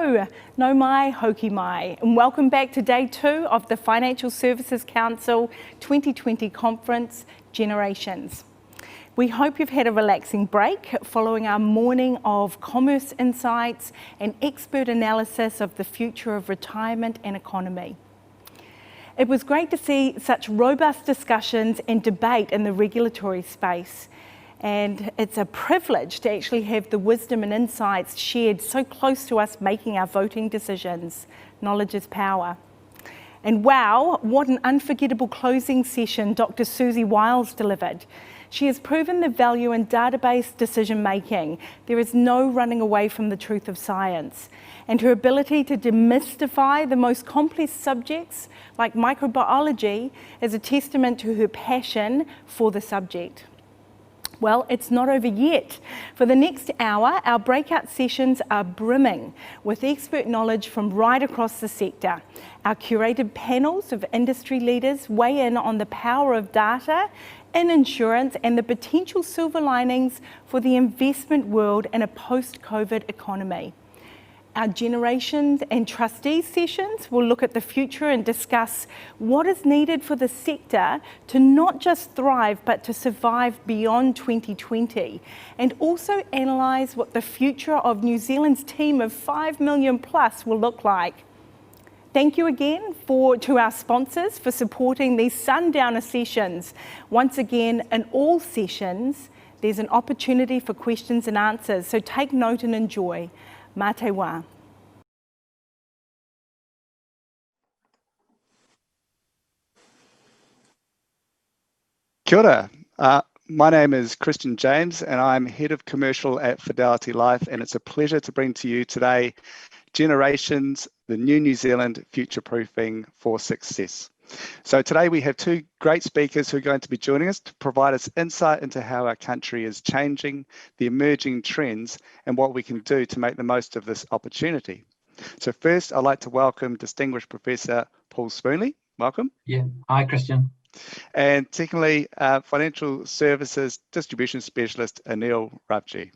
Hello, no mai, hoki mai, and welcome back to day 2 of the Financial Services Council 2020 conference, Generations. We hope you've had a relaxing break following our morning of commerce insights and expert analysis of the future of retirement and economy. It was great to see such robust discussions and debate in the regulatory space. And it's a privilege to actually have the wisdom and insights shared so close to us making our voting decisions. Knowledge is power. And wow, what an unforgettable closing session Dr. Susie Wiles delivered. She has proven the value in database decision making. There is no running away from the truth of science. And her ability to demystify the most complex subjects like microbiology is a testament to her passion for the subject. Well, it's not over yet. For the next hour, our breakout sessions are brimming with expert knowledge from right across the sector. Our curated panels of industry leaders weigh in on the power of data in insurance and the potential silver linings for the investment world in a post-COVID economy. Our Generations and Trustees sessions will look at the future and discuss what is needed for the sector to not just thrive, but to survive beyond 2020, and also analyse what the future of New Zealand's team of 5 million plus will look like. Thank you again to our sponsors for supporting these sundowner sessions. Once again, in all sessions, there's an opportunity for questions and answers, so take note and enjoy. Mā te wā. Kia ora. My name is Kristian James and I'm Head of Commercial at Fidelity Life, and it's a pleasure to bring to you today Generations, the New Zealand Future-Proofing for Success. So today we have 2 great speakers who are going to be joining us to provide us insight into how our country is changing, the emerging trends, and what we can do to make the most of this opportunity. So first, I'd like to welcome Distinguished Professor Paul Spoonley. Welcome. Yeah, hi Kristian. And secondly, Financial Services Distribution Specialist Aneel Ravji.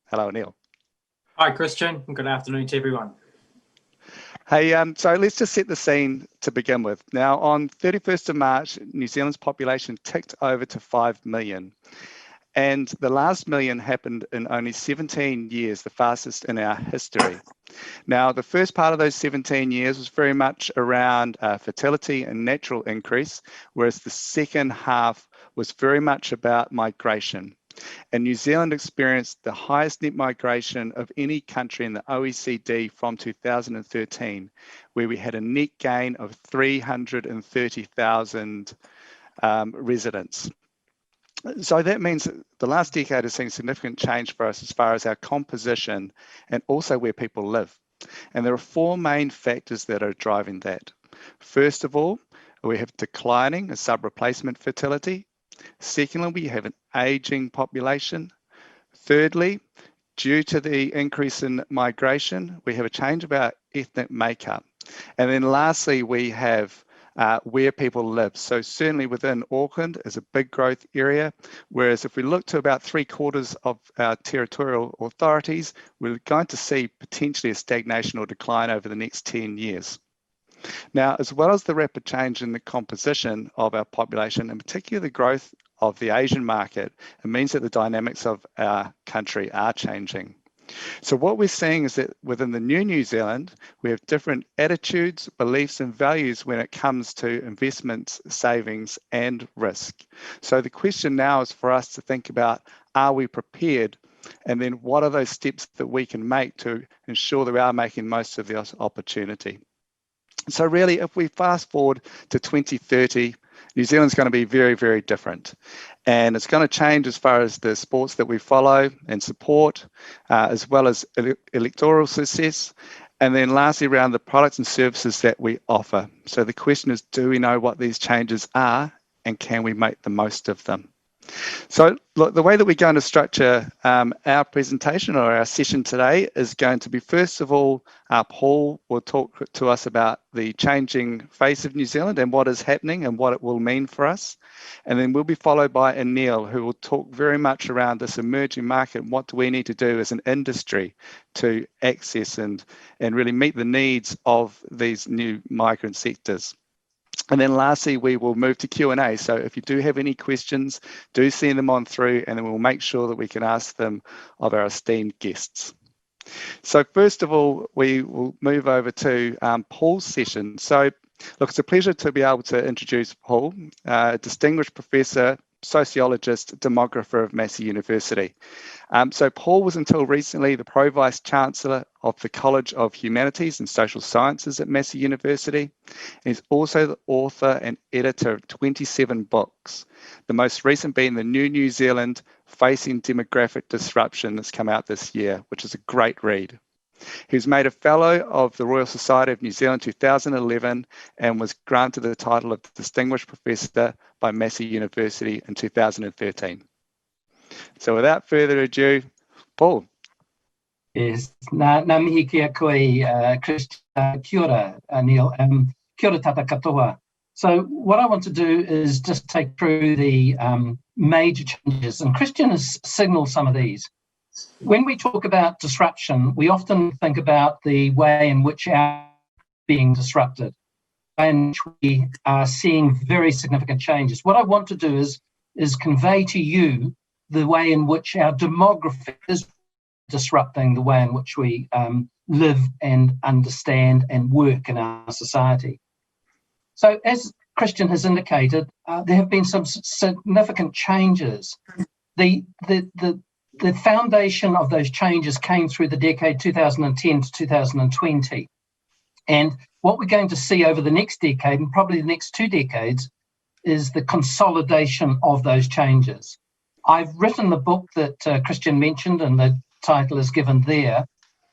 Hello, Aneel. Hi Kristian, and good afternoon to everyone. Hey, so let's just set the scene to begin with. Now, on 31st of March, New Zealand's population ticked over to 5 million. And the last million happened in only 17 years, the fastest in our history. Now, the first part of those 17 years was very much around fertility and natural increase, whereas the second half was very much about migration. And New Zealand experienced the highest net migration of any country in the OECD from 2013, where we had a net gain of 330,000 residents. So that means that the last decade has seen significant change for us as far as our composition and also where people live. And there are 4 main factors that are driving that. First of all, we have declining sub-replacement fertility. Secondly, we have an aging population. Thirdly, due to the increase in migration, we have a change of our ethnic makeup. And then lastly, we have where people live. So certainly within Auckland is a big growth area, whereas if we look to about 3/4 of our territorial authorities, we're going to see potentially a stagnation or decline over the next 10 years. Now, as well as the rapid change in the composition of our population, and particularly the growth of the Asian market, it means that the dynamics of our country are changing. So what we're seeing is that within the New Zealand, we have different attitudes, beliefs, and values when it comes to investments, savings, and risk. So the question now is for us to think about, are we prepared? And then what are those steps that we can make to ensure that we are making most of the opportunity? So really, if we fast forward to 2030, New Zealand's going to be very, very different. And it's going to change as far as the sports that we follow and support, as well as electoral success. And then lastly, around the products and services that we offer. So the question is, do we know what these changes are and can we make the most of them? So look, the way that we're going to structure our presentation or our session today is going to be, first of all, Paul will talk to us about the changing face of New Zealand and what is happening and what it will mean for us. And then we'll be followed by Aneel, who will talk very much around this emerging market and what do we need to do as an industry to access and really meet the needs of these new migrant sectors. And then lastly, we will move to Q&A. So if you do have any questions, do send them on through, and then we'll make sure that we can ask them of our esteemed guests. So first of all, we will move over to Paul's session. So look, it's a pleasure to be able to introduce Paul, a distinguished professor, sociologist, demographer of Massey University. So Paul was until recently the Pro-Vice Chancellor of the College of Humanities and Social Sciences at Massey University. He's also the author and editor of 27 books, the most recent being the New Zealand Facing Demographic Disruption that's come out this year, which is a great read. He was made a Fellow of the Royal Society of New Zealand 2011 and was granted the title of Distinguished Professor by Massey University in 2013. So without further ado, Paul. Yes, nā mihi kia koe, Kristian, kia ora, Aneel, kia ora tata katoa. So what I want to do is just take through the major changes, and Kristian has signalled some of these. When we talk about disruption, we often think about the way in which our being disrupted, and we are seeing very significant changes. What I want to do is convey to you the way in which our demography is disrupting the way in which we live and understand and work in our society. So as Kristian has indicated, there have been some significant changes. The foundation of those changes came through the decade 2010 to 2020. And what we're going to see over the next decade, and probably the next 2 decades, is the consolidation of those changes. I've written the book that Kristian mentioned, and the title is given there.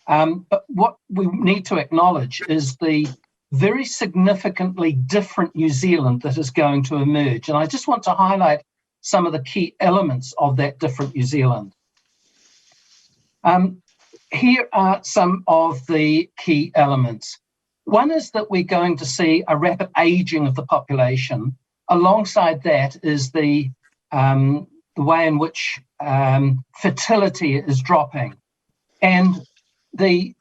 But what we need to acknowledge is the very significantly different New Zealand that is going to emerge. And I just want to highlight some of the key elements of that different New Zealand. Here are some of the key elements. One is that we're going to see a rapid aging of the population. Alongside that is the way in which fertility is dropping, and the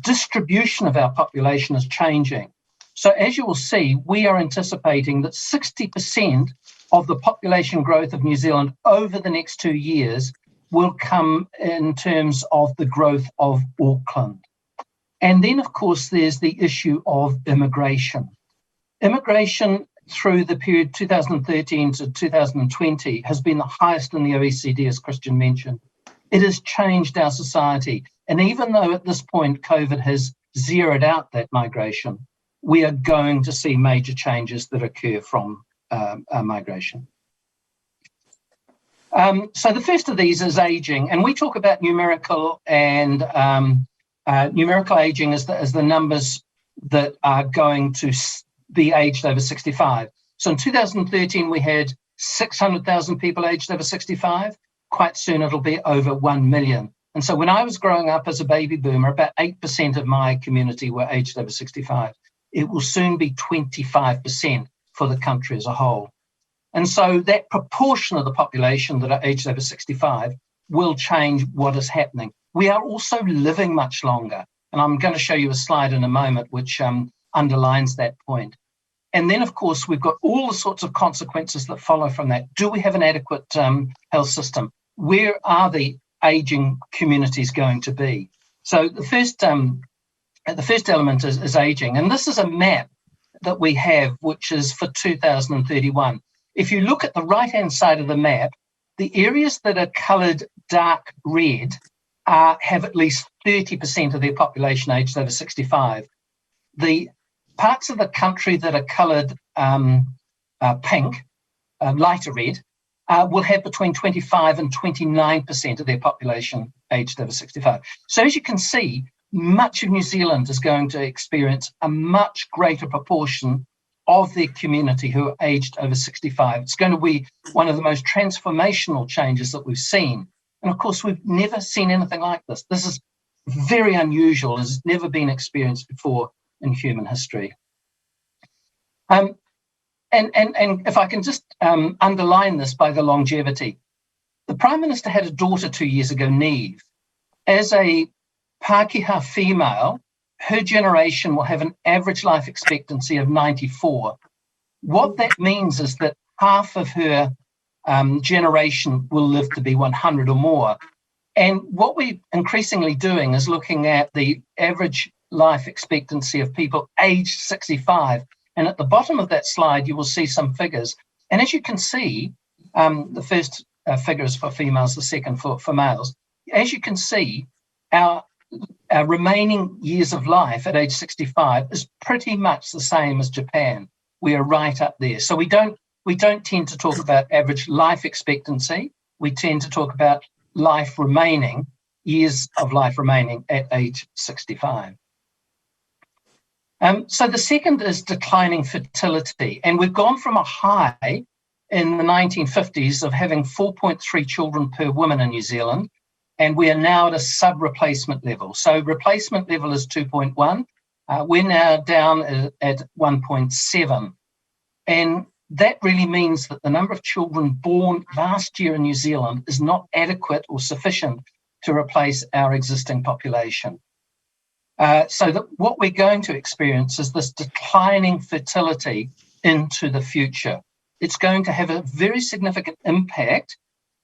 distribution of our population is changing. So as you will see, we are anticipating that 60% of the population growth of New Zealand over the next 2 years will come in terms of the growth of Auckland. And then, of course, there's the issue of immigration. Immigration through the period 2013 to 2020 has been the highest in the OECD, as Kristian mentioned. It has changed our society. And even though at this point COVID has zeroed out that migration, we are going to see major changes that occur from migration. So the first of these is aging, and we talk about numerical and numerical aging as the numbers that are going to be aged over 65. So in 2013, we had 600,000 people aged over 65. Quite soon it'll be over 1 million. And so when I was growing up as a baby boomer, about 8% of my community were aged over 65. It will soon be 25% for the country as a whole. And so that proportion of the population that are aged over 65 will change what is happening. We are also living much longer. And I'm going to show you a slide in a moment which underlines that point. And then, of course, we've got all the sorts of consequences that follow from that. Do we have an adequate health system? Where are the aging communities going to be? So the first element is aging. And this is a map that we have, which is for 2031. If you look at the right-hand side of the map, the areas that are coloured dark red have at least 30% of their population aged over 65. The parts of the country that are coloured pink, lighter red, will have between 25 and 29% of their population aged over 65. So as you can see, much of New Zealand is going to experience a much greater proportion of their community who are aged over 65. It's going to be one of the most transformational changes that we've seen. And of course, we've never seen anything like this. This is very unusual, has never been experienced before in human history. And if I can just underline this by the longevity. The Prime Minister had a daughter 2 years ago, Neve. As a Pākehā female, her generation will have an average life expectancy of 94. What that means is that half of her generation will live to be 100 or more. And what we're increasingly doing is looking at the average life expectancy of people aged 65. And at the bottom of that slide, you will see some figures. And as you can see, the first figure is for females, the second for males. As you can see, our remaining years of life at age 65 is pretty much the same as Japan. We are right up there. So we don't tend to talk about average life expectancy. We tend to talk about life remaining, years of life remaining at age 65. So the second is declining fertility. And we've gone from a high in the 1950s of having 4.3 children per woman in New Zealand, and we are now at a sub-replacement level. So replacement level is 2.1. We're now down at 1.7. And that really means that the number of children born last year in New Zealand is not adequate or sufficient to replace our existing population. So that what we're going to experience is this declining fertility into the future. It's going to have a very significant impact,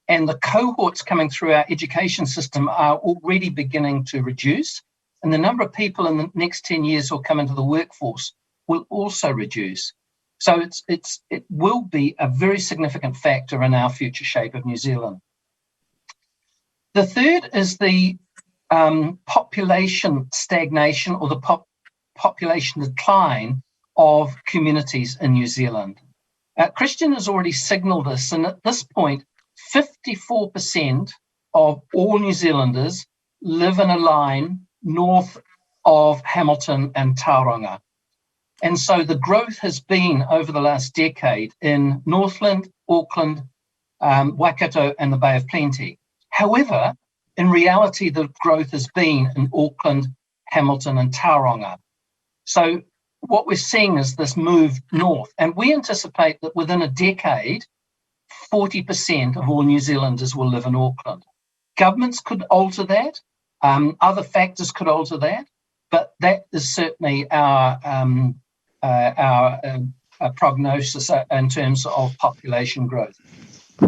and the cohorts coming through our education system are already beginning to reduce, and the number of people in the next 10 years who will come into the workforce will also reduce. So it will be a very significant factor in our future shape of New Zealand. The third is the population stagnation or the population decline of communities in New Zealand. Kristian has already signalled this, and at this point, 54% of all New Zealanders live in a line north of Hamilton and Tauranga. And so the growth has been over the last decade in Northland, Auckland, Waikato and the Bay of Plenty. However, in reality, the growth has been in Auckland, Hamilton and Tauranga. So what we're seeing is this move north, and we anticipate that within a decade, 40% of all New Zealanders will live in Auckland. Governments could alter that, other factors could alter that, but that is certainly our prognosis in terms of population growth.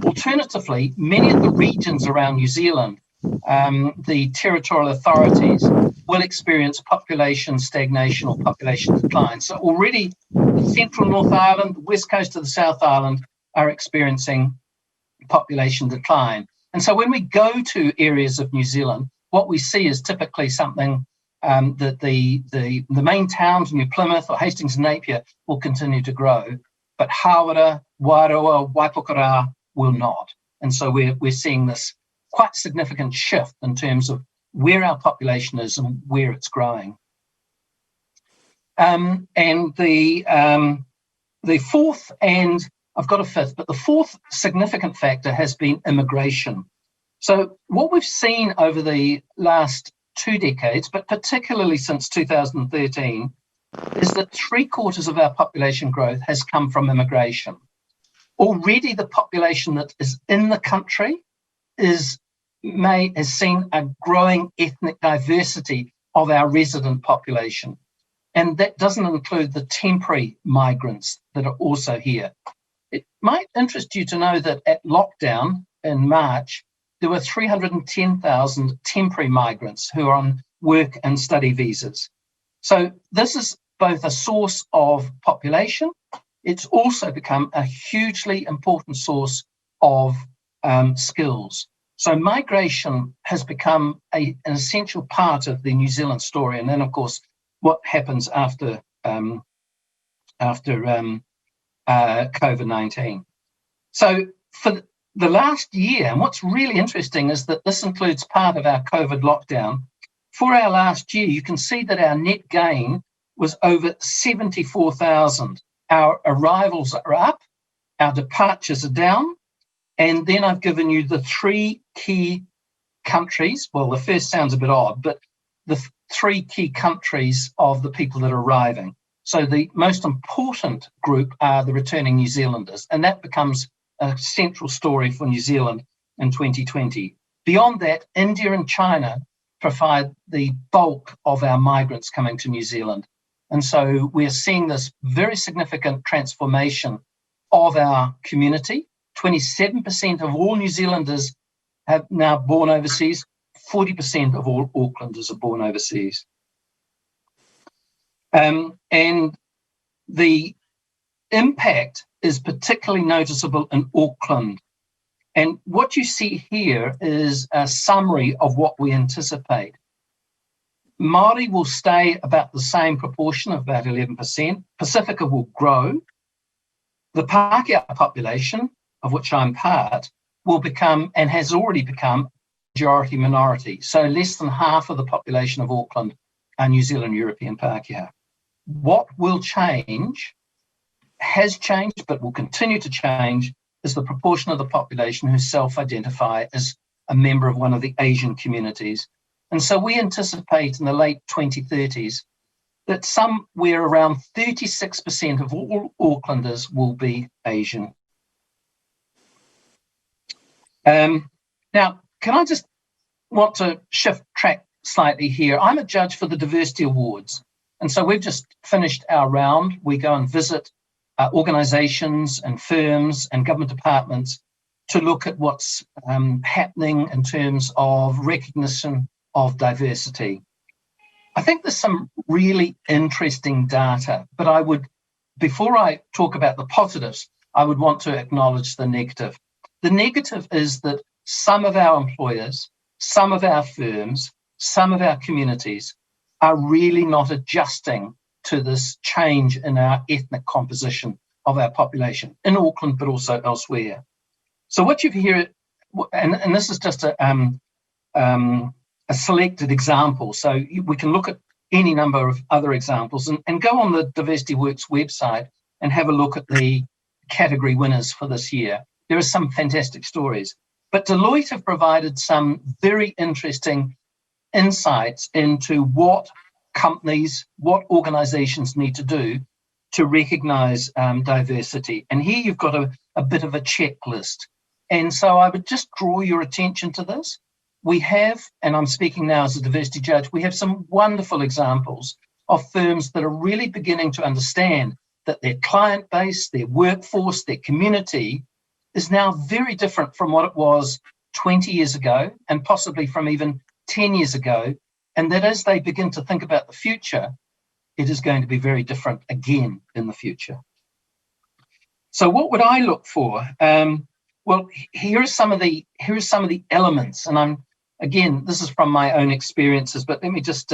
Alternatively, many of the regions around New Zealand, the territorial authorities, will experience population stagnation or population decline. So already the central North Island, the west coast of the South Island are experiencing population decline. And so when we go to areas of New Zealand, what we see is typically something that the main towns, New Plymouth or Hastings and Napier, will continue to grow, but Hawera, Wairoa, Waipokora will not. And so we're seeing this quite significant shift in terms of where our population is and where it's growing. And the fourth, and I've got a fifth, but the fourth significant factor has been immigration. So what we've seen over the last 2 decades, but particularly since 2013, is that 3/4 of our population growth has come from immigration. Already the population that is in the country has seen a growing ethnic diversity of our resident population. And that doesn't include the temporary migrants that are also here. It might interest you to know that at lockdown in March, there were 310,000 temporary migrants who are on work and study visas. So this is both a source of population. It's also become a hugely important source of skills. So migration has become an essential part of the New Zealand story. And then, of course, what happens after COVID-19. So for the last year, and what's really interesting is that this includes part of our COVID lockdown. For our last year, you can see that our net gain was over 74,000. our arrivals are up, our departures are down, and then I've given you the three key countries. Well, the first sounds a bit odd, but the three key countries of the people that are arriving. So the most important group are the returning New Zealanders, and that becomes a central story for New Zealand in 2020. Beyond that, India and China provide the bulk of our migrants coming to New Zealand. And so we're seeing this very significant transformation of our community. 27% of all New Zealanders have now born overseas. 40% of all Aucklanders are born overseas. And the impact is particularly noticeable in Auckland. And what you see here is a summary of what we anticipate. Māori will stay about the same proportion of about 11%. Pacifica will grow. The Pākehā population, of which I'm part, will become, and has already become, majority minority. So less than half of the population of Auckland are New Zealand European Pākehā. What will change, has changed, but will continue to change, is the proportion of the population who self-identify as a member of one of the Asian communities. And so we anticipate in the late 2030s that somewhere around 36% of all Aucklanders will be Asian. Now, can I just want to shift track slightly here? I'm a judge for the Diversity Awards. And so we've just finished our round. We go and visit organisations and firms and government departments to look at what's happening in terms of recognition of diversity. I think there's some really interesting data, but I would, before I talk about the positives, I would want to acknowledge the negative. The negative is that some of our employers, some of our firms, some of our communities are really not adjusting to this change in our ethnic composition of our population in Auckland, but also elsewhere. So what you've here, and this is just a selected example, so we can look at any number of other examples and go on the Diversity Works website and have a look at the category winners for this year. There are some fantastic stories, but Deloitte have provided some very interesting insights into what companies, what organisations need to do to recognise diversity. And here you've got a bit of a checklist. And so I would just draw your attention to this. We have, and I'm speaking now as a diversity judge, we have some wonderful examples of firms that are really beginning to understand that their client base, their workforce, their community is now very different from what it was 20 years ago and possibly from even 10 years ago. And that as they begin to think about the future, it is going to be very different again in the future. So what would I look for? Well, here are some of the elements, and again, this is from my own experiences, but let me just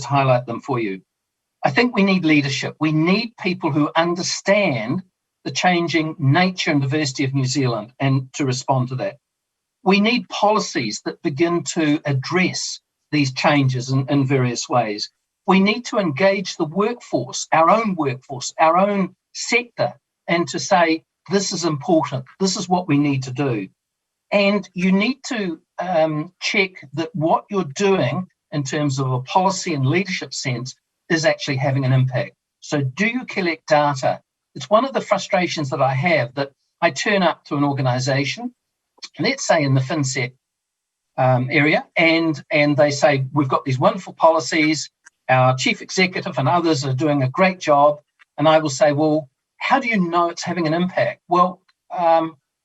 highlight them for you. I think we need leadership. We need people who understand the changing nature and diversity of New Zealand and to respond to that. We need policies that begin to address these changes in various ways. We need to engage the workforce, our own sector, and to say, this is important, this is what we need to do. And you need to check that what you're doing in terms of a policy and leadership sense is actually having an impact. So do you collect data? It's one of the frustrations that I have, that I turn up to an organisation, let's say in the FinSec area, and they say, we've got these wonderful policies, our chief executive and others are doing a great job. And I will say, well, how do you know it's having an impact? Well,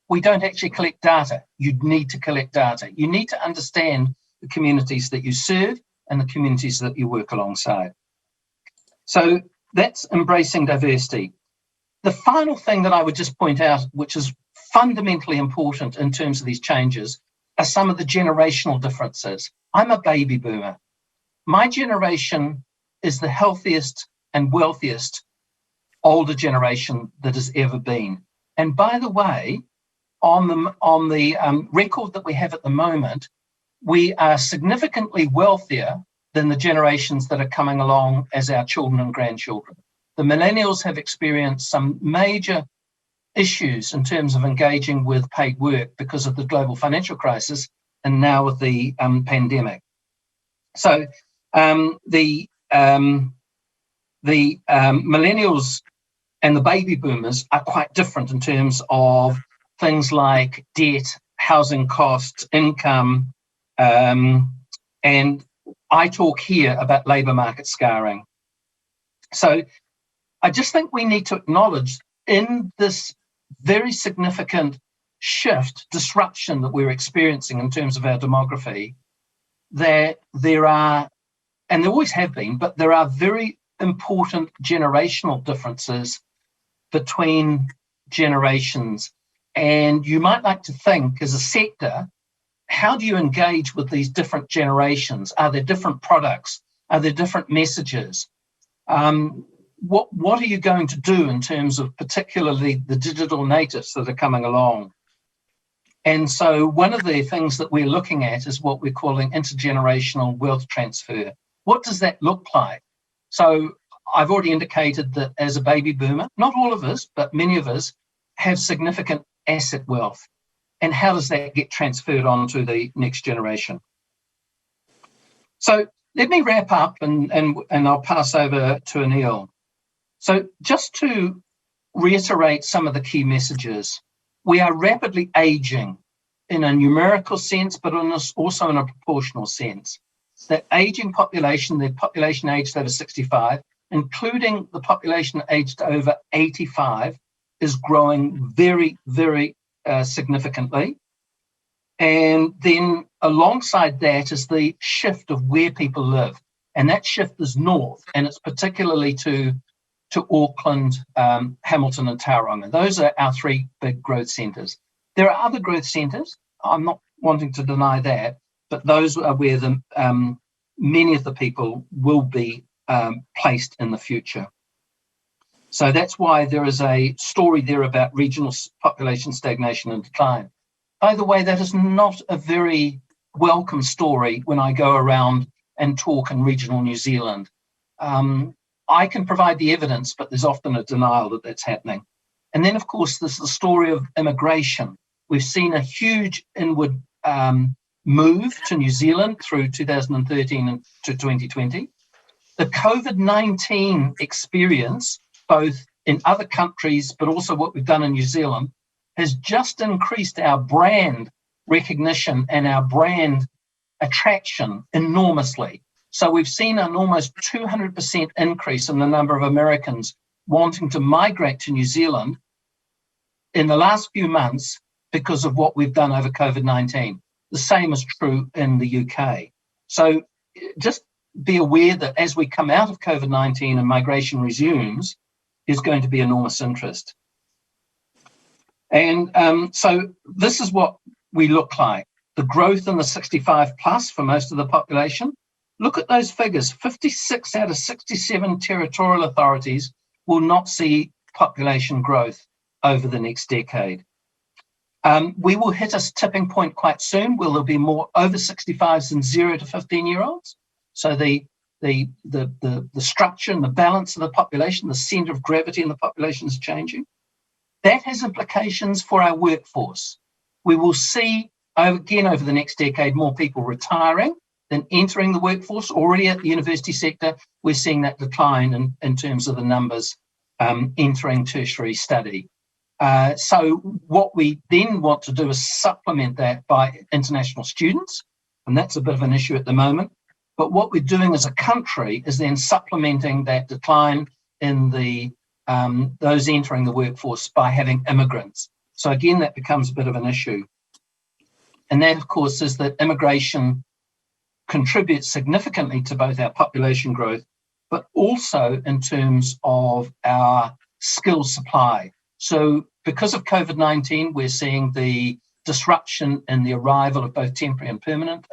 we don't actually collect data. You need to collect data. You need to understand the communities that you serve and the communities that you work alongside. So that's embracing diversity. The final thing that I would just point out, which is fundamentally important in terms of these changes, are some of the generational differences. I'm a baby boomer. My generation is the healthiest and wealthiest older generation that has ever been. And by the way, on the record that we have at the moment, we are significantly wealthier than the generations that are coming along as our children and grandchildren. the millennials have experienced some major issues in terms of engaging with paid work because of the global financial crisis and now with the pandemic. So the millennials and the baby boomers are quite different in terms of things like debt, housing costs, income, and I talk here about labour market scarring. So I just think we need to acknowledge in this very significant shift, disruption that we're experiencing in terms of our demography, that there are, and there always have been, but there are very important generational differences between generations. And you might like to think as a sector, how do you engage with these different generations? Are there different products? Are there different messages? What are you going to do in terms of particularly the digital natives that are coming along? And so one of the things that we're looking at is what we're calling intergenerational wealth transfer. What does that look like? So I've already indicated that as a baby boomer, not all of us, but many of us have significant asset wealth. And how does that get transferred on to the next generation? So let me wrap up and I'll pass over to Aneel. So just to reiterate some of the key messages, we are rapidly aging in a numerical sense, but also in a proportional sense. That aging population, the population aged over 65, including the population aged over 85, is growing very, very significantly. And then alongside that is the shift of where people live. And that shift is north, and it's particularly to Auckland, Hamilton and Tauranga. Those are our three big growth centres. There are other growth centres, I'm not wanting to deny that, but those are where many of the people will be placed in the future. So that's why there is a story there about regional population stagnation and decline. By the way, that is not a very welcome story when I go around and talk in regional New Zealand. I can provide the evidence, but there's often a denial that that's happening. And then, of course, there's the story of immigration. We've seen a huge inward move to New Zealand through 2013 and to 2020. The COVID-19 experience, both in other countries, but also what we've done in New Zealand, has just increased our brand recognition and our brand attraction enormously. So we've seen an almost 200% increase in the number of Americans wanting to migrate to New Zealand in the last few months because of what we've done over COVID-19. The same is true in the UK. So just be aware that as we come out of COVID-19 and migration resumes, there's going to be enormous interest. And so this is what we look like. The growth in the 65 plus for most of the population. Look at those figures. 56 out of 67 territorial authorities will not see population growth over the next decade. We will hit a tipping point quite soon where there'll be more over 65s than 0 to 15-year-olds. So the structure and the balance of the population, the centre of gravity in the population is changing. That has implications for our workforce. We will see, again, over the next decade, more people retiring than entering the workforce. Already at the university sector, we're seeing that decline in terms of the numbers entering tertiary study. So what we then want to do is supplement that by international students, and that's a bit of an issue at the moment. But what we're doing as a country is then supplementing that decline in the those entering the workforce by having immigrants. So again, that becomes a bit of an issue. And that, of course, is that immigration contributes significantly to both our population growth, but also in terms of our skill supply. So because of COVID-19, we're seeing the disruption in the arrival of both temporary and permanent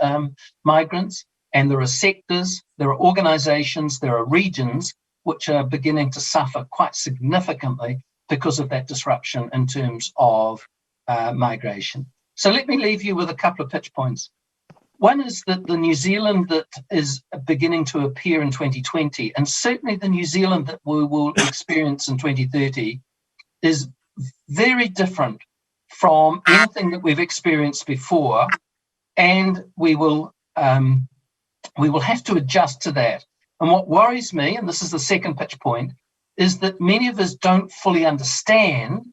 migrants. And there are sectors, there are organisations, there are regions which are beginning to suffer quite significantly because of that disruption in terms of migration. So let me leave you with a couple of pitch points. One is that the New Zealand that is beginning to appear in 2020, and certainly the New Zealand that we will experience in 2030, is very different from anything that we've experienced before, and we will have to adjust to that. And what worries me, and this is the second pitch point, is that many of us don't fully understand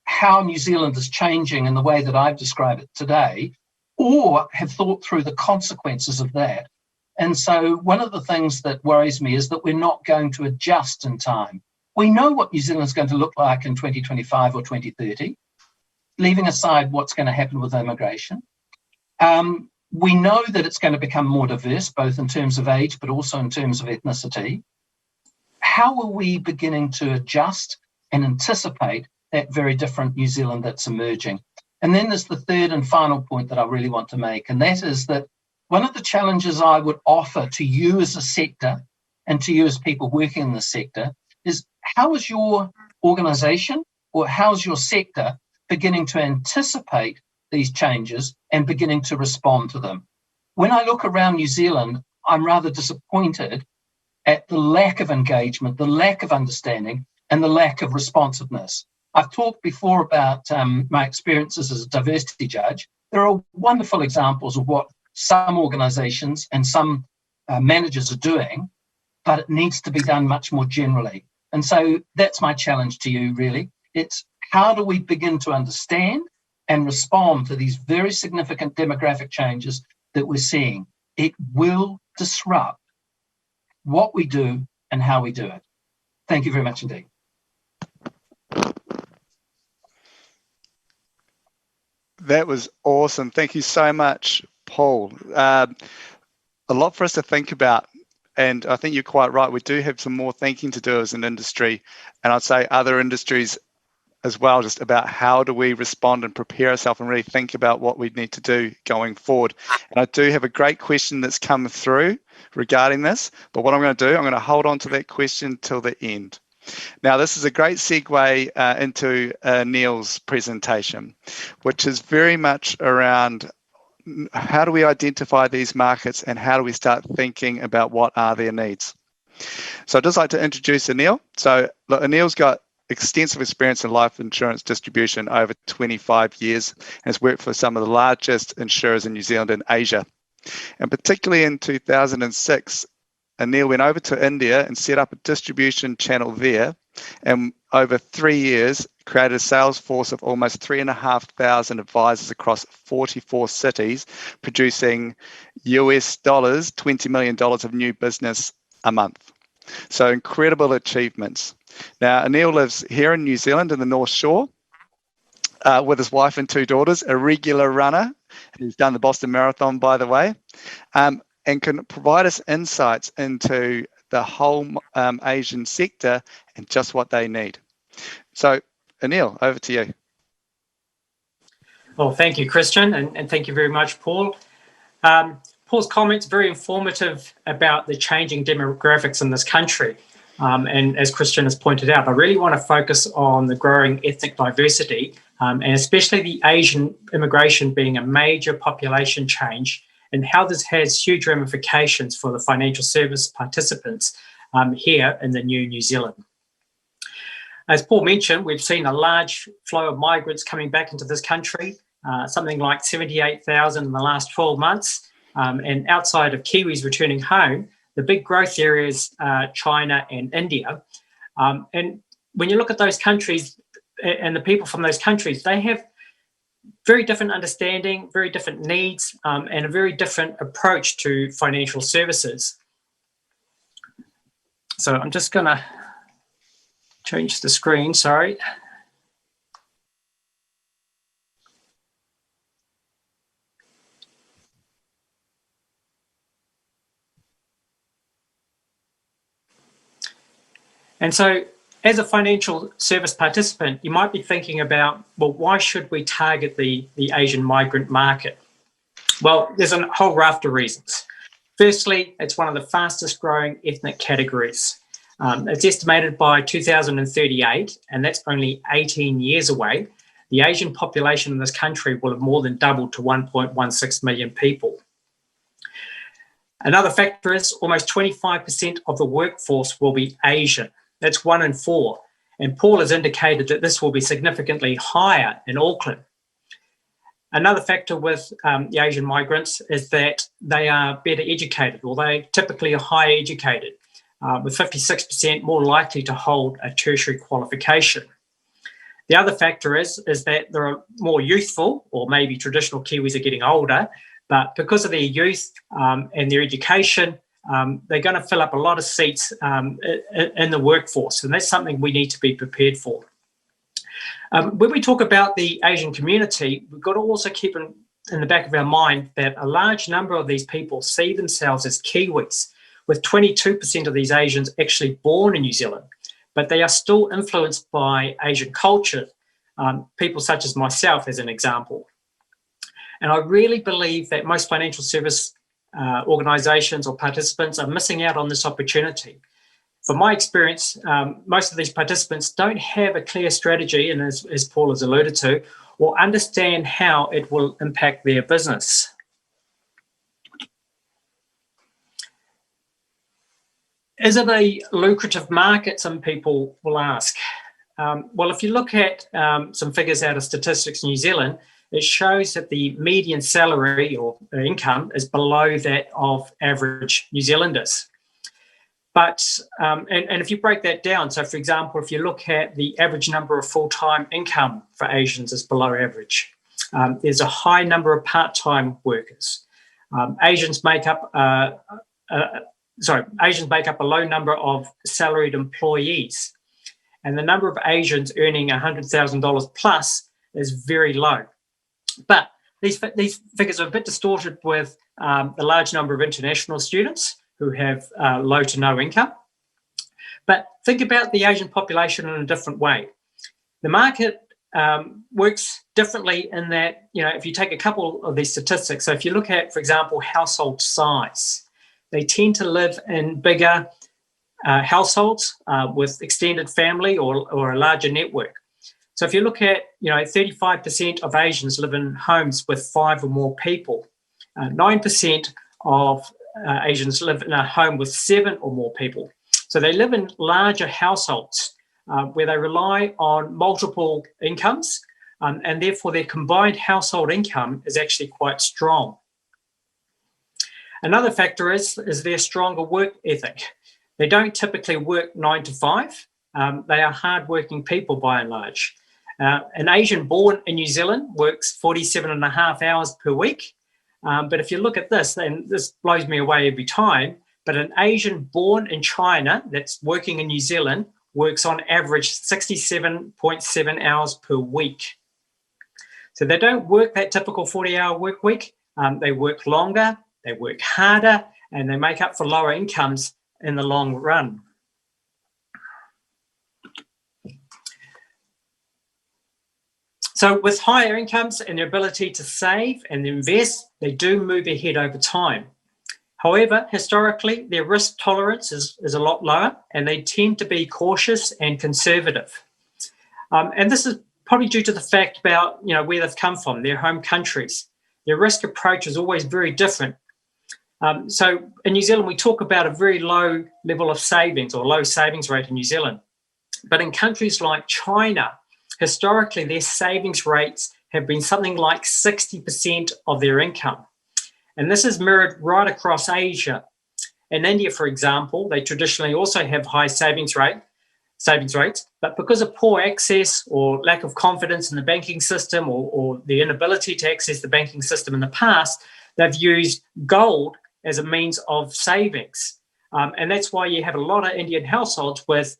how New Zealand is changing in the way that I've described it today, or have thought through the consequences of that. And so one of the things that worries me is that we're not going to adjust in time. We know what New Zealand is going to look like in 2025 or 2030, leaving aside what's going to happen with immigration. We know that it's going to become more diverse, both in terms of age, but also in terms of ethnicity. How are we beginning to adjust and anticipate that very different New Zealand that's emerging? And then there's the third and final point that I really want to make, and that is that one of the challenges I would offer to you as a sector and to you as people working in the sector is, how is your organisation or how's your sector beginning to anticipate these changes and beginning to respond to them? When I look around New Zealand, I'm rather disappointed at the lack of engagement, the lack of understanding, and the lack of responsiveness. I've talked before about my experiences as a diversity judge. There are wonderful examples of what some organisations and some managers are doing, but it needs to be done much more generally. And so that's my challenge to you, really. It's, how do we begin to understand and respond to these very significant demographic changes that we're seeing? It will disrupt what we do and how we do it. Thank you very much indeed. That was awesome. Thank you so much, Paul. A lot for us to think about. And I think you're quite right. We do have some more thinking to do as an industry. And I'd say other industries as well, just about how do we respond and prepare ourselves and really think about what we need to do going forward. And I do have a great question that's come through regarding this. But what I'm going to do, I'm going to hold on to that question till the end. Now, this is a great segue into Aneel's presentation, which is very much around how do we identify these markets and how do we start thinking about what are their needs. So I'd just like to introduce Aneel. So look, Aneel's got extensive experience in life insurance distribution over 25 years and has worked for some of the largest insurers in New Zealand and Asia. And particularly in 2006, Aneel went over to India and set up a distribution channel there, and over 3 years created a sales force of almost 3,500 advisors across 44 cities, producing US dollars, $20 million of new business a month. So incredible achievements. Now, Aneel lives here in New Zealand in the North Shore with his wife and 2 daughters, a regular runner who's done the Boston Marathon, by the way, and can provide us insights into the whole Asian sector and just what they need. So, Aneel, over to you. Well, thank you, Kristian, and thank you very much, Paul. Paul's comments very informative about the changing demographics in this country. And as Kristian has pointed out, I really want to focus on the growing ethnic diversity, and especially the Asian immigration being a major population change, and how this has huge ramifications for the financial service participants here in the New Zealand. As Paul mentioned, we've seen a large flow of migrants coming back into this country, something like 78,000 in the last 12 months. And outside of Kiwis returning home, the big growth areas are China and India. And when you look at those countries and the people from those countries, they have very different understanding, very different needs, and a very different approach to financial services. So I'm just going to change the screen, sorry. And so as a financial service participant, you might be thinking about, well, why should we target the Asian migrant market? Well, there's a whole raft of reasons. Firstly, it's one of the fastest growing ethnic categories. It's estimated by 2038, and that's only 18 years away, the Asian population in this country will have more than doubled to 1.16 million people. Another factor is almost 25% of the workforce will be Asian. That's 1 in 4. And Paul has indicated that this will be significantly higher in Auckland. Another factor with the Asian migrants is that they are better educated, or they typically are higher educated, with 56% more likely to hold a tertiary qualification. The other factor is that they're more youthful, or maybe traditional Kiwis are getting older, but because of their youth and their education, they're going to fill up a lot of seats in the workforce, and that's something we need to be prepared for. When we talk about the Asian community, we've got to also keep in the back of our mind that a large number of these people see themselves as Kiwis, with 22% of these Asians actually born in New Zealand, but they are still influenced by Asian culture, people such as myself as an example. And I really believe that most financial service organisations or participants are missing out on this opportunity. From my experience, most of these participants don't have a clear strategy, and as Paul has alluded to, or understand how it will impact their business. Is it a lucrative market, some people will ask? Well, if you look at some figures out of Statistics New Zealand, it shows that the median salary or income is below that of average New Zealanders. But, and if you break that down, so for example, if you look at the average number of full-time income for Asians is below average. There's a high number of part-time workers. Asians make up a low number of salaried employees. And the number of Asians earning $100,000 plus is very low. But these figures are a bit distorted with the large number of international students who have low to no income. But think about the Asian population in a different way. The market works differently in that, you know, if you take a couple of these statistics, so if you look at, for example, household size, they tend to live in bigger households with extended family or a larger network. So if you look at, 35% of Asians live in homes with 5 or more people. 9% of Asians live in a home with 7 or more people. So they live in larger households where they rely on multiple incomes, and therefore their combined household income is actually quite strong. Another factor is their stronger work ethic. They don't typically work 9 to 5. They are hardworking people by and large. An Asian born in New Zealand works 47.5 hours per week. But if you look at this, and this blows me away every time, but an Asian born in China that's working in New Zealand works on average 67.7 hours per week. So they don't work that typical 40-hour work week. They work longer, they work harder, and they make up for lower incomes in the long run. So with higher incomes and their ability to save and invest, they do move ahead over time. However, historically, their risk tolerance is a lot lower, and they tend to be cautious and conservative. And this is probably due to the fact about where they've come from, their home countries. Their risk approach is always very different. So in New Zealand, we talk about a very low level of savings or low savings rate in New Zealand. But in countries like China, historically, their savings rates have been something like 60% of their income. And this is mirrored right across Asia. In India, for example, they traditionally also have high savings rates, but because of poor access or lack of confidence in the banking system or the inability to access the banking system in the past, they've used gold as a means of savings. And that's why you have a lot of Indian households with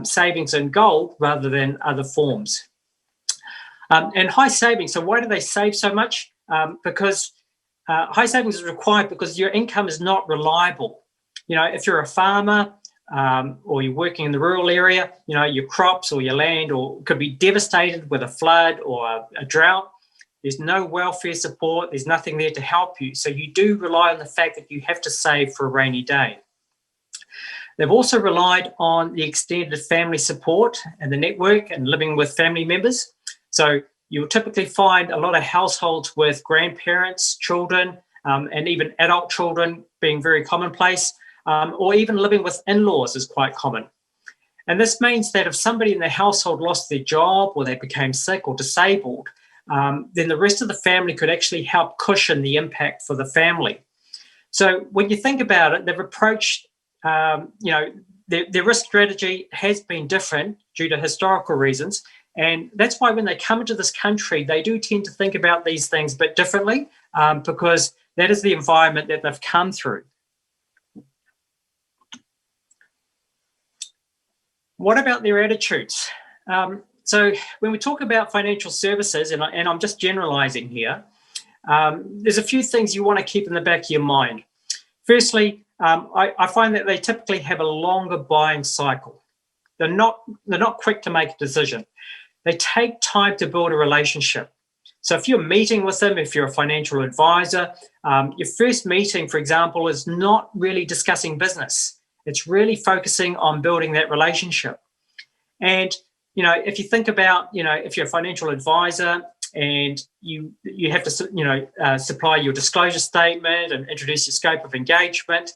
savings in gold rather than other forms. And high savings, so why do they save so much? Because high savings is required because your income is not reliable. If you're a farmer or you're working in the rural area, your crops or your land could be devastated with a flood or a drought. There's no welfare support. There's nothing there to help you. So you do rely on the fact that you have to save for a rainy day. They've also relied on the extended family support and the network and living with family members. So you'll typically find a lot of households with grandparents, children, and even adult children being very commonplace, or even living with in-laws is quite common. And this means that if somebody in the household lost their job or they became sick or disabled, then the rest of the family could actually help cushion the impact for the family. So when you think about it, they've approached, their risk strategy has been different due to historical reasons. And that's why when they come into this country, they do tend to think about these things a bit differently, because that is the environment that they've come through. What about their attitudes? So when we talk about financial services, and I'm just generalizing here, there's a few things you want to keep in the back of your mind. Firstly, I find that they typically have a longer buying cycle. They're not quick to make a decision. They take time to build a relationship. So if you're meeting with them, if you're a financial advisor, your first meeting, for example, is not really discussing business. It's really focusing on building that relationship. And, if you think about, if you're a financial advisor and you have to, supply your disclosure statement and introduce your scope of engagement,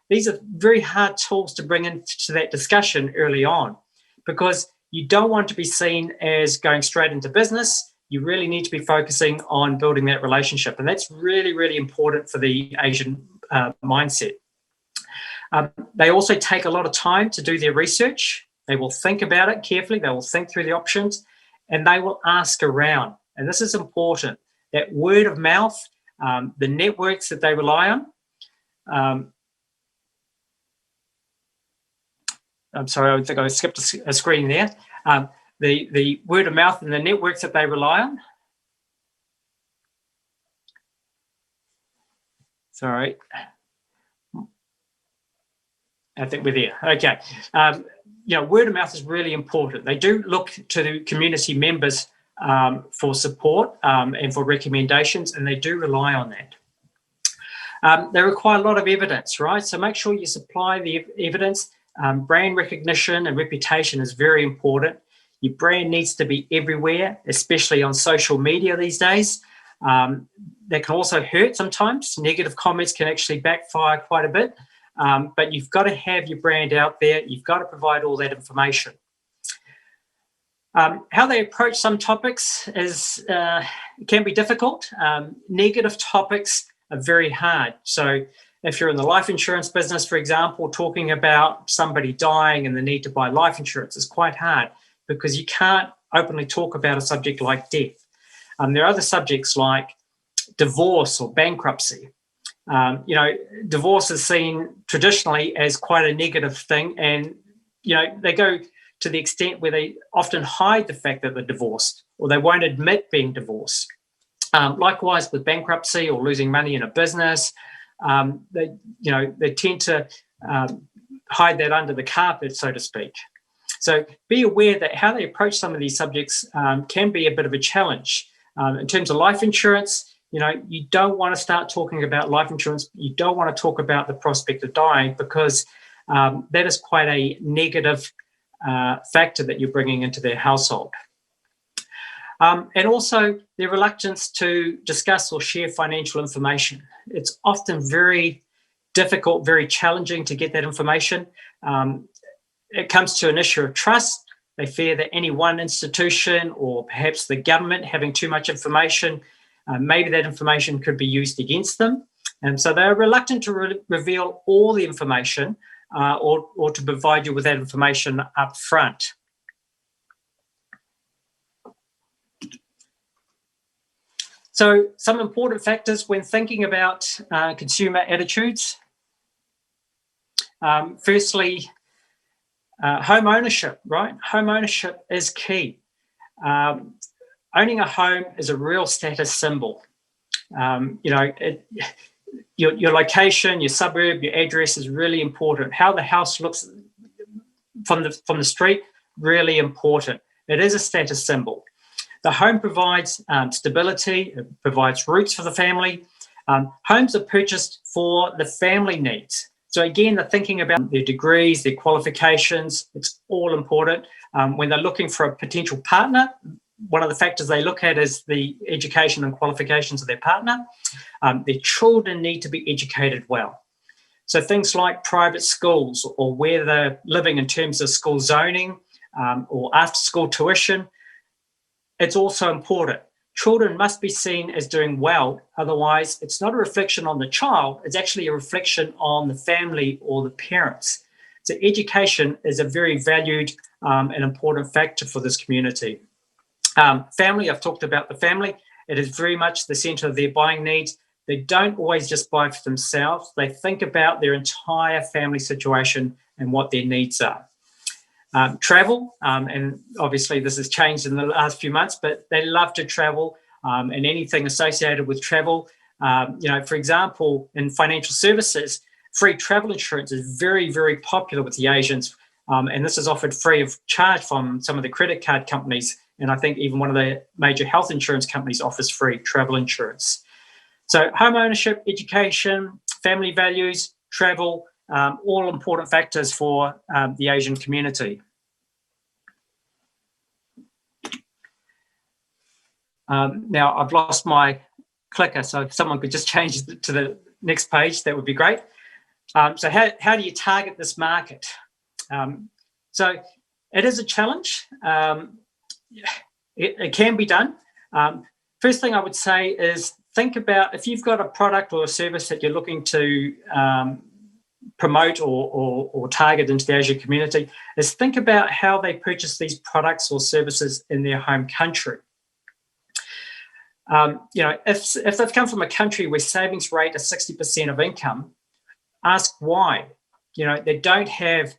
these are very hard tools to bring into that discussion early on, because you don't want to be seen as going straight into business. You really need to be focusing on building that relationship. And that's really, really important for the Asian mindset. They also take a lot of time to do their research. They will think about it carefully. They will think through the options, and they will ask around. And this is important, that word of mouth, the networks that they rely on. I'm sorry, I think I skipped a screen there. The word of mouth and the networks that they rely on. Sorry. I think we're there. Okay. Word of mouth is really important. They do look to the community members for support and for recommendations, and they do rely on that. They require a lot of evidence, right? So make sure you supply the evidence. Brand recognition and reputation is very important. Your brand needs to be everywhere, especially on social media these days. That can also hurt sometimes. Negative comments can actually backfire quite a bit. But you've got to have your brand out there. You've got to provide all that information. How they approach some topics can be difficult. Negative topics are very hard. So if you're in the life insurance business, for example, talking about somebody dying and the need to buy life insurance is quite hard, because you can't openly talk about a subject like death. There are other subjects like divorce or bankruptcy. Divorce is seen traditionally as quite a negative thing, and they go to the extent where they often hide the fact that they're divorced, or they won't admit being divorced. Likewise with bankruptcy or losing money in a business, they tend to hide that under the carpet, so to speak. So be aware that how they approach some of these subjects can be a bit of a challenge. In terms of life insurance, you don't want to start talking about life insurance. You don't want to talk about the prospect of dying, because that is quite a negative factor that you're bringing into their household. And also their reluctance to discuss or share financial information. It's often very difficult, very challenging to get that information. It comes to an issue of trust. They fear that any one institution or perhaps the government having too much information, maybe that information could be used against them. And so they're reluctant to reveal all the information or to provide you with that information up front. So some important factors when thinking about consumer attitudes. Firstly, home ownership, right? Home ownership is key. Owning a home is a real status symbol. Your location, your suburb, your address is really important. How the house looks from the street, really important. It is a status symbol. The home provides stability, it provides roots for the family. Homes are purchased for the family needs. So again, they're thinking about their degrees, their qualifications. It's all important. When they're looking for a potential partner, one of the factors they look at is the education and qualifications of their partner. Their children need to be educated well. So things like private schools or where they're living in terms of school zoning or after-school tuition, it's also important. Children must be seen as doing well, otherwise it's not a reflection on the child, it's actually a reflection on the family or the parents. So education is a very valued and important factor for this community. Family, I've talked about the family. It is very much the centre of their buying needs. They don't always just buy for themselves. They think about their entire family situation and what their needs are. Travel, and obviously this has changed in the last few months, but they love to travel and anything associated with travel. For example, in financial services, free travel insurance is very, very popular with the Asians, and this is offered free of charge from some of the credit card companies, and I think even one of the major health insurance companies offers free travel insurance. So home ownership, education, family values, travel, all important factors for the Asian community. Now, I've lost my clicker, so if someone could just change to the next page, that would be great. So how do you target this market? So it is a challenge. It can be done. First thing I would say is think about if you've got a product or a service that you're looking to promote or target into the Asian community, is think about how they purchase these products or services in their home country. If they've come from a country where savings rate is 60% of income, ask why. They don't have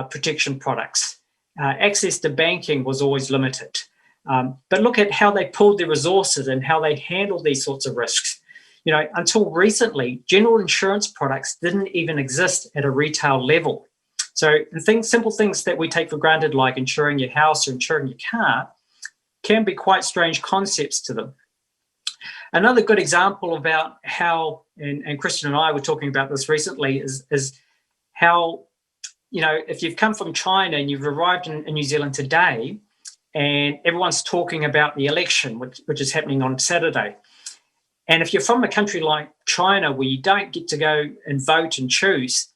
protection products. Access to banking was always limited. But look at how they pulled their resources and how they handled these sorts of risks. Until recently, general insurance products didn't even exist at a retail level. So simple things that we take for granted, like insuring your house or insuring your car, can be quite strange concepts to them. Another good example about how, and Kristian and I were talking about this recently, is how, if you've come from China and you've arrived in New Zealand today, and everyone's talking about the election, which is happening on Saturday. And if you're from a country like China where you don't get to go and vote and choose,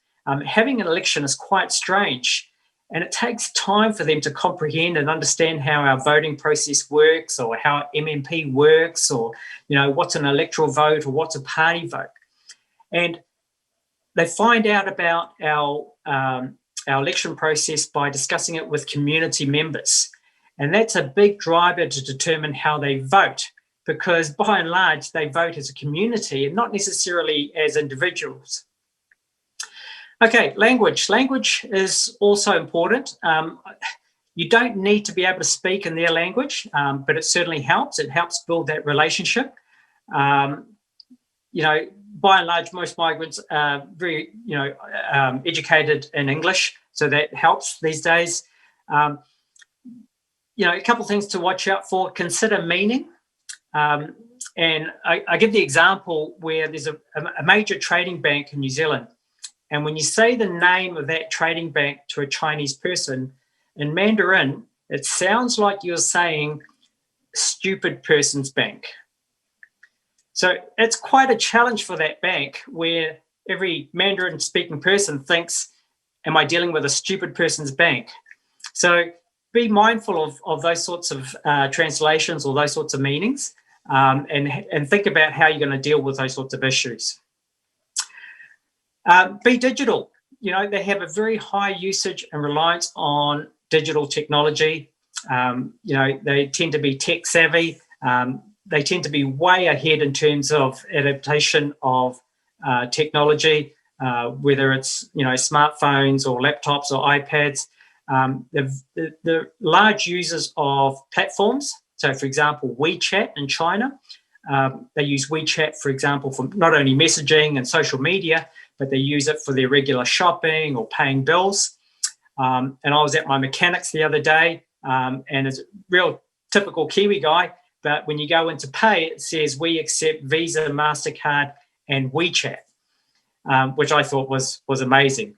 having an election is quite strange. And it takes time for them to comprehend and understand how our voting process works, or how MMP works, or, what's an electoral vote or what's a party vote. And they find out about our election process by discussing it with community members. And that's a big driver to determine how they vote, because by and large, they vote as a community and not necessarily as individuals. Okay, language. Language is also important. You don't need to be able to speak in their language, but it certainly helps. It helps build that relationship. By and large, most migrants are very, educated in English, so that helps these days. A couple of things to watch out for. Consider meaning. And I give the example where there's a major trading bank in New Zealand. And when you say the name of that trading bank to a Chinese person, in Mandarin, it sounds like you're saying stupid person's bank. So it's quite a challenge for that bank, where every Mandarin speaking person thinks, am I dealing with a stupid person's bank? So be mindful of those sorts of translations or those sorts of meanings, and think about how you're going to deal with those sorts of issues. Be digital. They have a very high usage and reliance on digital technology. They tend to be tech savvy. They tend to be way ahead in terms of adaptation of technology, whether it's smartphones or laptops or iPads. They're large users of platforms. So, for example, WeChat in China. They use WeChat, for example, for not only messaging and social media, but they use it for their regular shopping or paying bills. And I was at my mechanics the other day, and it's a real typical Kiwi guy, but when you go in to pay, it says we accept Visa, MasterCard, and WeChat, which I thought was amazing.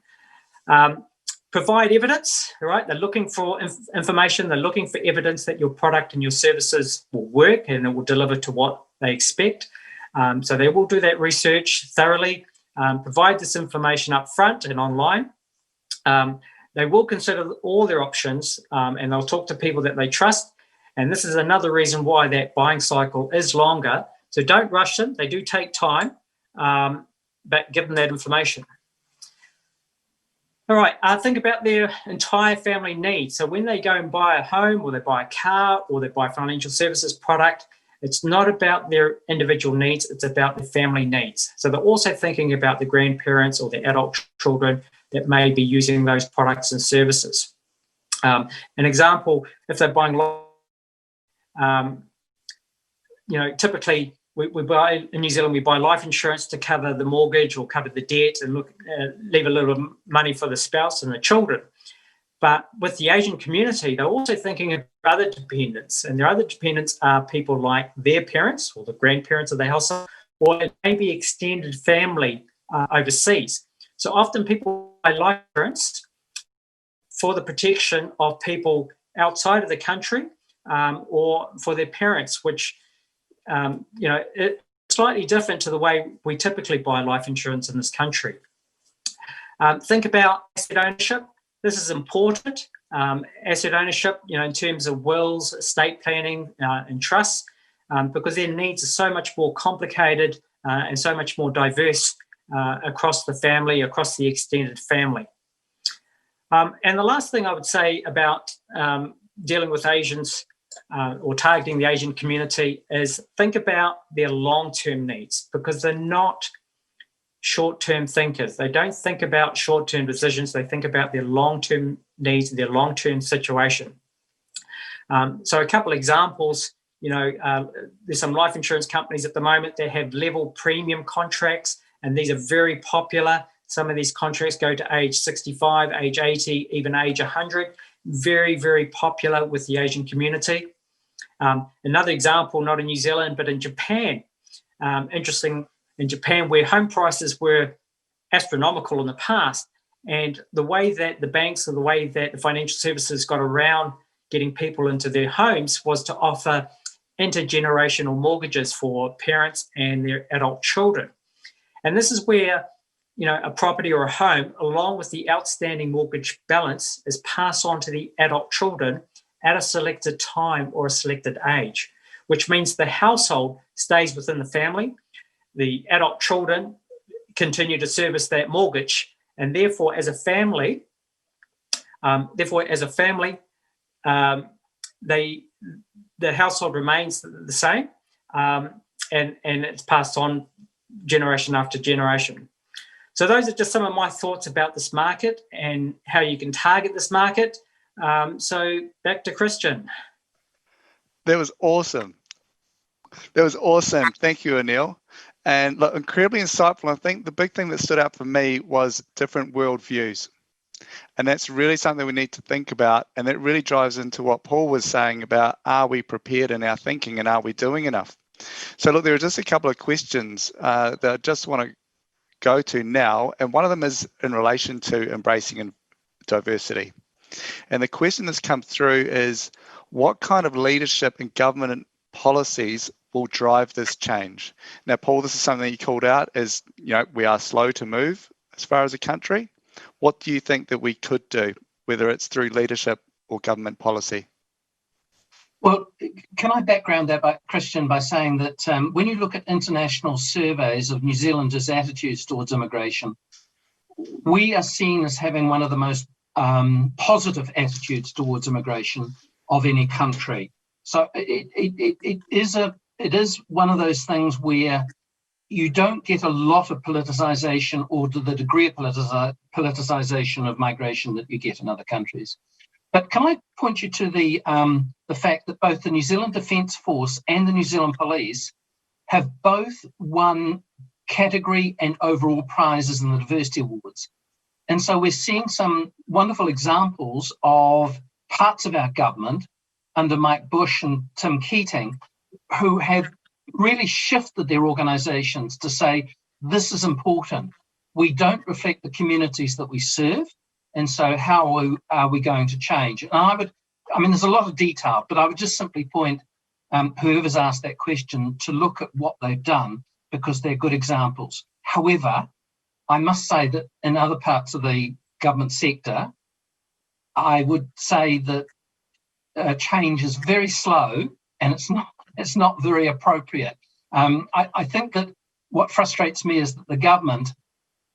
Provide evidence, right? They're looking for information, they're looking for evidence that your product and your services will work and it will deliver to what they expect. So they will do that research thoroughly, provide this information up front and online. They will consider all their options and they'll talk to people that they trust. And this is another reason why that buying cycle is longer. So don't rush them. They do take time, but give them that information. All right, think about their entire family needs. So when they go and buy a home or they buy a car or they buy a financial services product, it's not about their individual needs, it's about their family needs. So they're also thinking about the grandparents or the adult children that may be using those products and services. An example, if they're buying, typically we buy in New Zealand, we buy life insurance to cover the mortgage or cover the debt and leave a little money for the spouse and the children. But with the Asian community, they're also thinking of other dependents, and their other dependents are people like their parents or the grandparents of the household, or maybe extended family overseas. So often people buy life insurance for the protection of people outside of the country or for their parents, which it's slightly different to the way we typically buy life insurance in this country. Think about asset ownership. This is important. Asset ownership, in terms of wills, estate planning, and trusts, because their needs are so much more complicated and so much more diverse across the family, across the extended family. And the last thing I would say about dealing with Asians or targeting the Asian community is think about their long-term needs, because they're not short-term thinkers. They don't think about short-term decisions. They think about their long-term needs, their long-term situation. So a couple of examples, there's some life insurance companies at the moment that have level premium contracts, and these are very popular. Some of these contracts go to age 65, age 80, even age 100. Very, very popular with the Asian community. Another example, not in New Zealand, but in Japan. Interesting, in Japan, where home prices were astronomical in the past, and the way that the banks or the way that the financial services got around getting people into their homes was to offer intergenerational mortgages for parents and their adult children. And this is where a property or a home, along with the outstanding mortgage balance, is passed on to the adult children at a selected time or a selected age, which means the household stays within the family. The adult children continue to service that mortgage, and therefore, as a family, the household remains the same, and it's passed on generation after generation. So those are just some of my thoughts about this market and how you can target this market. So back to Kristian. That was awesome. Thank you, Aneel. And look, incredibly insightful. I think the big thing that stood out for me was different worldviews. And that's really something we need to think about. And that really drives into what Paul was saying about, are we prepared in our thinking and are we doing enough? So look, there are just a couple of questions that I just want to go to now. And one of them is in relation to embracing diversity. And the question that's come through is, what kind of leadership and government policies will drive this change? Now, Paul, this is something that you called out as, we are slow to move as far as a country. What do you think that we could do, whether it's through leadership or government policy? Well, can I background that, Kristian, by saying that when you look at international surveys of New Zealanders' attitudes towards immigration, we are seen as having one of the most positive attitudes towards immigration of any country. So it is one of those things where you don't get a lot of politicization or to the degree of politicization of migration that you get in other countries. But can I point you to the fact that both the New Zealand Defence Force and the New Zealand Police have both won category and overall prizes in the diversity awards. And so we're seeing some wonderful examples of parts of our government under Mike Bush and Tim Keating who have really shifted their organisations to say, this is important. We don't reflect the communities that we serve, And so how are we going to change? And there's a lot of detail, but I would just simply point whoever's asked that question to look at what they've done, because they're good examples. However, I must say that in other parts of the government sector, I would say that change is very slow, and it's not very appropriate. I think that what frustrates me is that the government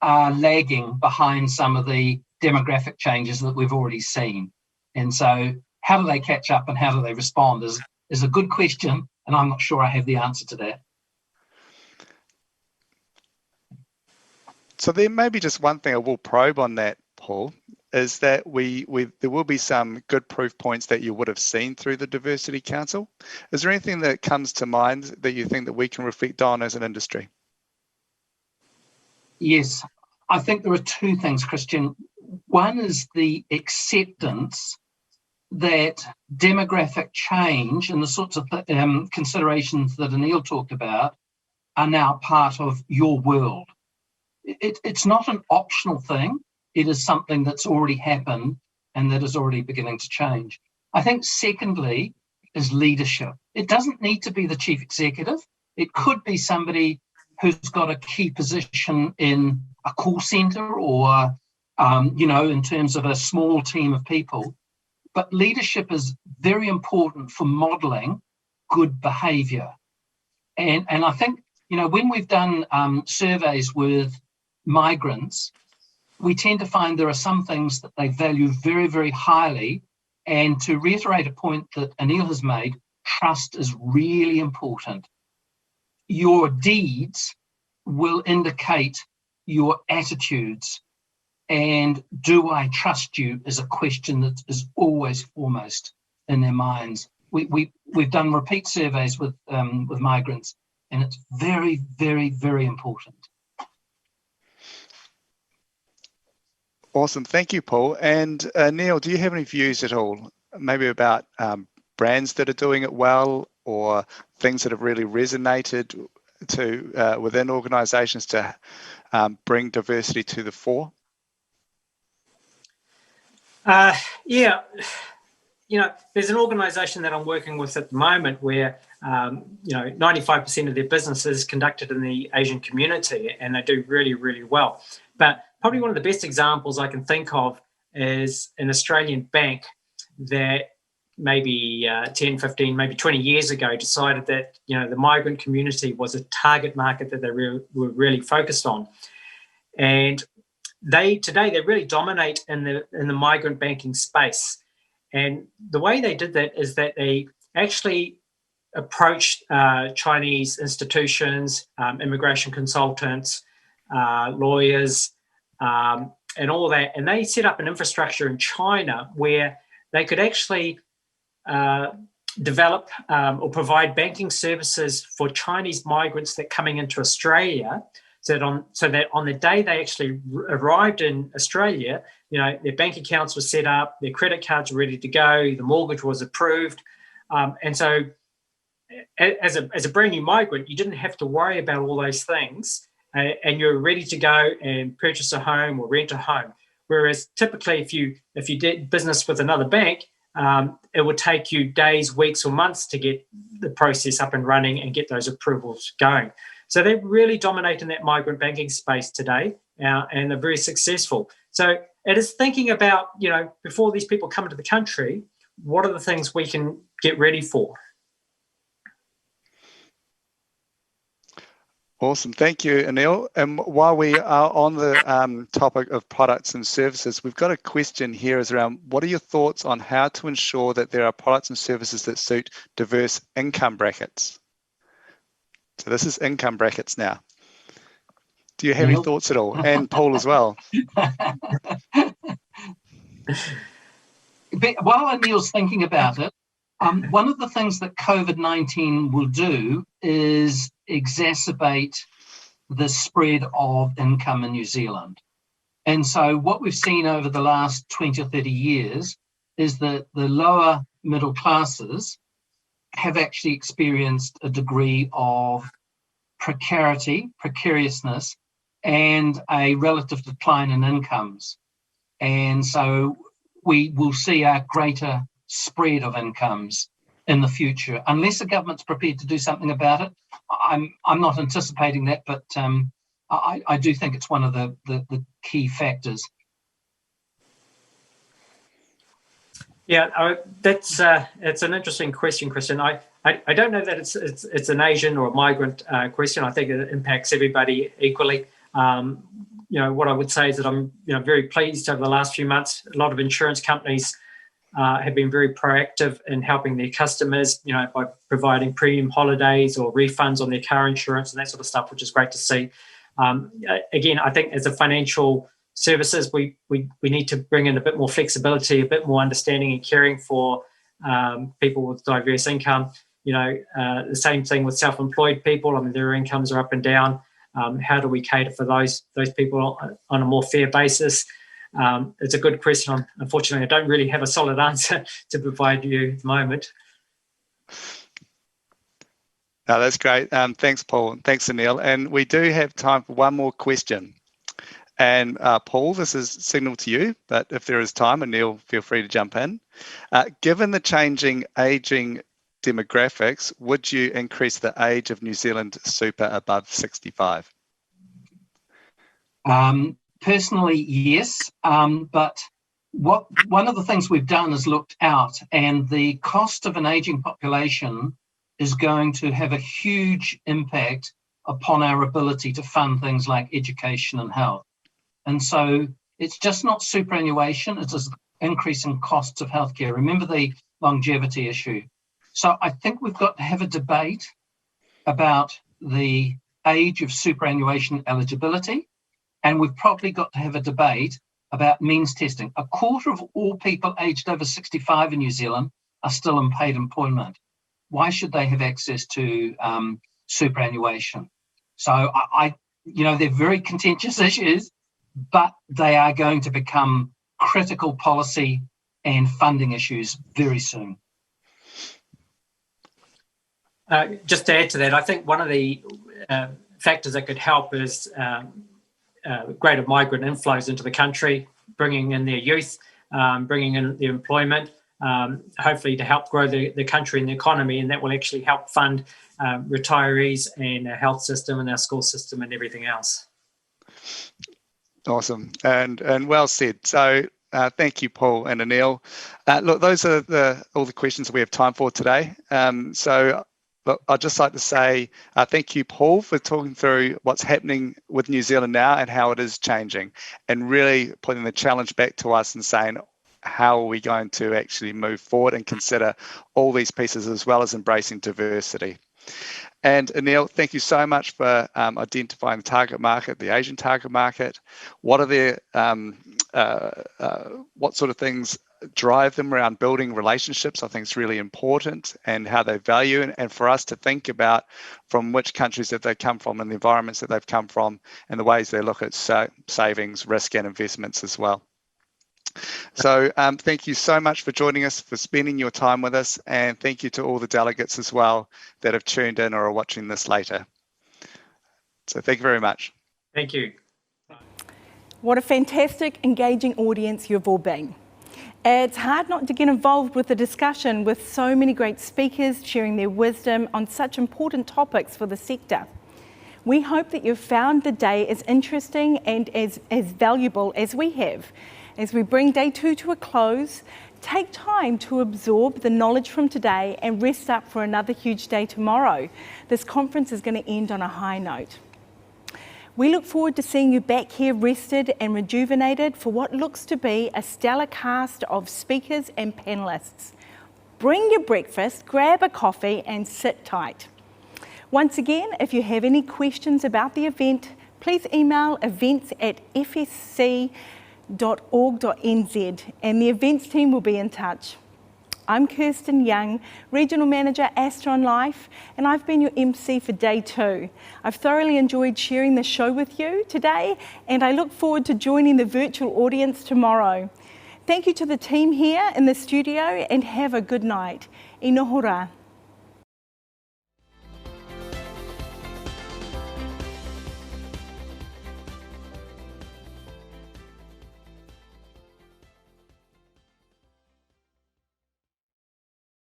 are lagging behind some of the demographic changes that we've already seen. And so how do they catch up and how do they respond is a good question, and I'm not sure I have the answer to that. So there may be just one thing I will probe on that, Paul, is that there will be some good proof points that you would have seen through the Diversity Council. Is there anything that comes to mind that you think that we can reflect on as an industry? Yes, I think there are two things, Kristian. One is the acceptance that demographic change and the sorts of considerations that Aneel talked about are now part of your world. It's not an optional thing. It is something that's already happened and that is already beginning to change. I think secondly is leadership. It doesn't need to be the chief executive. It could be somebody who's got a key position in a call centre or, in terms of a small team of people. But leadership is very important for modelling good behaviour. And I think, when we've done surveys with migrants, we tend to find there are some things that they value very, very highly. And to reiterate a point that Aneel has made, trust is really important. Your deeds will indicate your attitudes. And do I trust you is a question that is always foremost in their minds. We've done repeat surveys with migrants, and it's very, very, very important. Awesome. Thank you, Paul. And Neil, do you have any views at all, maybe about brands that are doing it well or things that have really resonated within organisations to bring diversity to the fore? Yeah. There's an organisation that I'm working with at the moment where, 95% of their business is conducted in the Asian community, and they do really, really well. But probably one of the best examples I can think of is an Australian bank that maybe 10, 15, maybe 20 years ago decided that, the migrant community was a target market that they were really focused on. And today they really dominate in the migrant banking space. And the way they did that is that they actually approached Chinese institutions, immigration consultants, lawyers, and all that. And they set up an infrastructure in China where they could actually develop or provide banking services for Chinese migrants that are coming into Australia, so that on the day they actually arrived in Australia, their bank accounts were set up, their credit cards were ready to go, the mortgage was approved. And so as a brand new migrant, you didn't have to worry about all those things, and you're ready to go and purchase a home or rent a home. Whereas typically if you did business with another bank, it would take you days, weeks or months to get the process up and running and get those approvals going. So they really dominate in that migrant banking space today, and they're very successful. So it is thinking about, before these people come into the country, what are the things we can get ready for? Awesome. Thank you, Aneel. And while we are on the topic of products and services, we've got a question here is around what are your thoughts on how to ensure that there are products and services that suit diverse income brackets? So this is income brackets now. Do you have any thoughts at all? And Paul as well. While Aneel's thinking about it, one of the things that COVID-19 will do is exacerbate the spread of income in New Zealand. And so what we've seen over the last 20 or 30 years is that the lower middle classes have actually experienced a degree of precariousness, and a relative decline in incomes. And so we will see a greater spread of incomes in the future, unless the government's prepared to do something about it. I'm not anticipating that, but I do think it's one of the key factors. Yeah, that's it's an interesting question, Kristian. I don't know that it's an Asian or a migrant question. I think it impacts everybody equally. What I would say is that I'm very pleased over the last few months. A lot of insurance companies have been very proactive in helping their customers, by providing premium holidays or refunds on their car insurance and that sort of stuff, which is great to see. Again, I think as a financial services, we need to bring in a bit more flexibility, a bit more understanding and caring for people with diverse income. The same thing with self-employed people. I mean, their incomes are up and down. How do we cater for those people on a more fair basis? It's a good question. Unfortunately, I don't really have a solid answer to provide you at the moment. No, that's great. Thanks, Paul. Thanks, Aneel. And we do have time for one more question. And Paul, this is signalled to you, but if there is time, Aneel, feel free to jump in. Given the changing ageing demographics, would you increase the age of New Zealand super above 65? Personally, yes. But one of the things we've done is looked out, and the cost of an ageing population is going to have a huge impact upon our ability to fund things like education and health. And so it's just not superannuation, it's just increasing costs of healthcare. Remember the longevity issue. So I think we've got to have a debate about the age of superannuation eligibility, and we've probably got to have a debate about means testing. A quarter of all people aged over 65 in New Zealand are still in paid employment. Why should they have access to superannuation? So they're very contentious issues, but they are going to become critical policy and funding issues very soon. Just to add to that, I think one of the factors that could help is greater migrant inflows into the country, bringing in their youth, bringing in the employment, hopefully to help grow the country and the economy, and that will actually help fund retirees and our health system and our school system and everything else. Awesome, and well said. So thank you, Paul and Aneel. Look, those are all the questions that we have time for today. But I'd just like to say thank you, Paul, for talking through what's happening with New Zealand now and how it is changing, and really putting the challenge back to us and saying, how are we going to actually move forward and consider all these pieces as well as embracing diversity. And Aneel, thank you so much for identifying the target market, the Asian target market. What are what sort of things drive them around building relationships? I think it's really important, and how they value, and for us to think about from which countries that they come from and the environments that they've come from and the ways they look at savings, risk and investments as well. So thank you so much for joining us, for spending your time with us, and thank you to all the delegates as well that have tuned in or are watching this later. So thank you very much. Thank you. What a fantastic, engaging audience you've all been. It's hard not to get involved with the discussion with so many great speakers sharing their wisdom on such important topics for the sector. We hope that you've found the day as interesting and as valuable as we have. As we bring day 2 to a close, take time to absorb the knowledge from today and rest up for another huge day tomorrow. This conference is going to end on a high note. We look forward to seeing you back here rested and rejuvenated for what looks to be a stellar cast of speakers and panellists. Bring your breakfast, grab a coffee and sit tight. Once again, if you have any questions about the event, please email events@fsc.org.nz and the events team will be in touch. I'm Kristian Young, Regional Manager, Astron Life, and I've been your MC for day 2. I've thoroughly enjoyed sharing the show with you today, and I look forward to joining the virtual audience tomorrow. Thank you to the team here in the studio, and have a good night. Inohora.